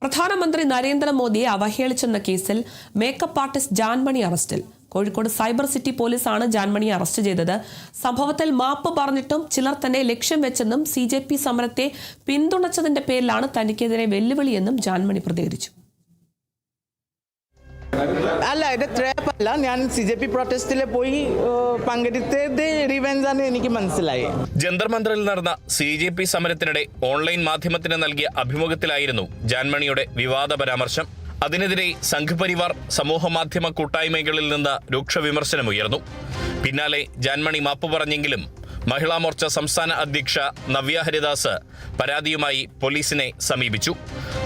പ്രധാനമന്ത്രി നരേന്ദ്രമോദിയെ അവഹേളിച്ചെന്ന കേസിൽ മേക്കപ്പ് ആർട്ടിസ്റ്റ് ജാൻമണി അറസ്റ്റിൽ. കോഴിക്കോട് സൈബർ സിറ്റി പോലീസാണ് ജാൻമണിയെ അറസ്റ്റ് ചെയ്തത്. സംഭവത്തിൽ മാപ്പ് പറഞ്ഞിട്ടും ചിലർ തന്നെ ലക്ഷ്യം വെച്ചെന്നും CJP സമരത്തെ പിന്തുണച്ചതിന്റെ പേരിലാണ് തനിക്കെതിരെ വെല്ലുവിളിയെന്നും ജാൻമണി പ്രതികരിച്ചു. അല്ല, ഇത് ട്രാപ്പല്ല. ഞാൻ CJP പ്രൊട്ടസ്റ്റിൽ പോയി പങ്കെടുത്തത് റിവെഞ്ചാണ് എനിക്ക് മനസ്സിലായി. ജന്തർ മന്ദറിൽ നടന്ന CJP സമരത്തിനിടെ ഓൺലൈൻ മാധ്യമത്തിന് നൽകിയ അഭിമുഖത്തിലായിരുന്നു ജാൻമണിയുടെ വിവാദ പരാമർശം. അതിനെതിരെ സംഘപരിവാർ സമൂഹമാധ്യമ കൂട്ടായ്മകളിൽ നിന്ന് രൂക്ഷ വിമർശനമുയർന്നു. പിന്നാലെ ജാൻമണി മാപ്പ് പറഞ്ഞെങ്കിലും മഹിളാ മോർച്ച സംസ്ഥാന അധ്യക്ഷ നവ്യ ഹരിദാസ് പരാതിയുമായി പോലീസിനെ സമീപിച്ചു.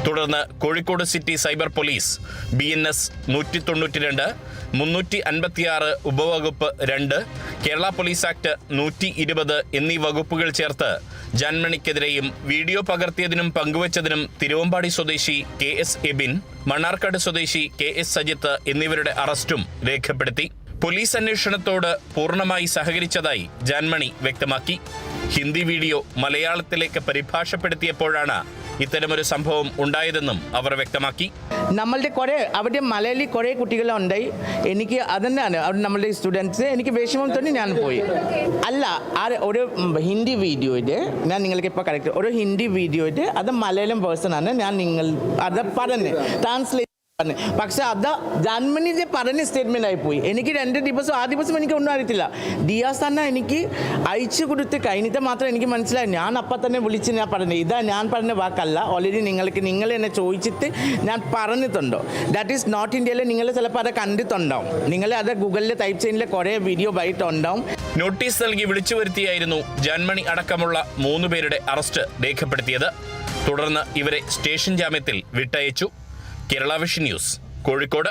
തുടർന്ന് Kozhikode city cyber police BNS 192, 356 ഉപവകുപ്പ് 2, Kerala police act 120 എന്നീ വകുപ്പുകൾ ചേർത്ത് ജാൻമണിക്കെതിരെയും വീഡിയോ പകർത്തിയതിനും പങ്കുവച്ചതിനും തിരുവമ്പാടി സ്വദേശി KS എബിൻ, മണ്ണാർക്കാട് സ്വദേശി KS സജിത്ത് എന്നിവരുടെ അറസ്റ്റും രേഖപ്പെടുത്തി. പോലീസ് അന്വേഷണത്തോട് പൂർണ്ണമായി സഹകരിച്ചതായി ജാൻമണി വ്യക്തമാക്കി. ഹിന്ദി വീഡിയോ മലയാളത്തിലേക്ക് പരിഭാഷപ്പെടുത്തിയപ്പോഴാണ് ഇത്തരമൊരു സംഭവം ഉണ്ടായതെന്നും അവർ വ്യക്തമാക്കി. അവിടെ മലയാളി കുറേ കുട്ടികളുണ്ടായി. എനിക്ക് അതന്നെയാണ് നമ്മളുടെ സ്റ്റുഡൻസ്. എനിക്ക് വിഷമം തന്നെ ഞാൻ പോയി. അല്ല, ഒരു ഹിന്ദി വീഡിയോയുടെ ഞാൻ നിങ്ങൾക്ക് ഇപ്പോൾ കറക്റ്റ് ഒരു ഹിന്ദി വീഡിയോയുടെ അത് മലയാളം പേഴ്സണാണ് ഞാൻ അത് പറഞ്ഞ് ട്രാൻസ്ലേറ്റ്. പക്ഷെ അത് ജാൻമണി പറഞ്ഞ സ്റ്റേറ്റ്മെന്റ് ആയിപ്പോയി. എനിക്ക് 2 ദിവസം ആ ദിവസം എനിക്ക് ഒന്നും അറിയത്തില്ല. ദിയാസ് തന്നെ എനിക്ക് അയച്ചു കൊടുത്ത് കഴിഞ്ഞിട്ട് മാത്രം എനിക്ക് മനസ്സിലായി. ഞാൻ അപ്പം തന്നെ വിളിച്ച് ഞാൻ പറഞ്ഞു, ഇതാ ഞാൻ പറഞ്ഞ വാക്കല്ല, ഓൾറെഡി നിങ്ങൾ എന്നെ ചോദിച്ചിട്ട് ഞാൻ പറഞ്ഞിട്ടുണ്ടോ. ദാറ്റ് ഈസ് നോട്ട് ഇന്ത്യയിൽ. നിങ്ങൾ ചിലപ്പോൾ അത് കണ്ടിട്ടുണ്ടാവും. നിങ്ങൾ അത് ഗൂഗിളിൽ ടൈപ്പ് ചെയ്യുന്നതിൽ കുറേ വീഡിയോ ബൈറ്റുണ്ടാവും. നോട്ടീസ് നൽകി വിളിച്ചു വരുത്തിയായിരുന്നു ജാൻമണി അടക്കമുള്ള 3 പേരുടെ അറസ്റ്റ് രേഖപ്പെടുത്തിയത്. തുടർന്ന് ഇവരെ സ്റ്റേഷൻ ജാമ്യത്തിൽ വിട്ടയച്ചു. Kerala vision news, Kozhikode.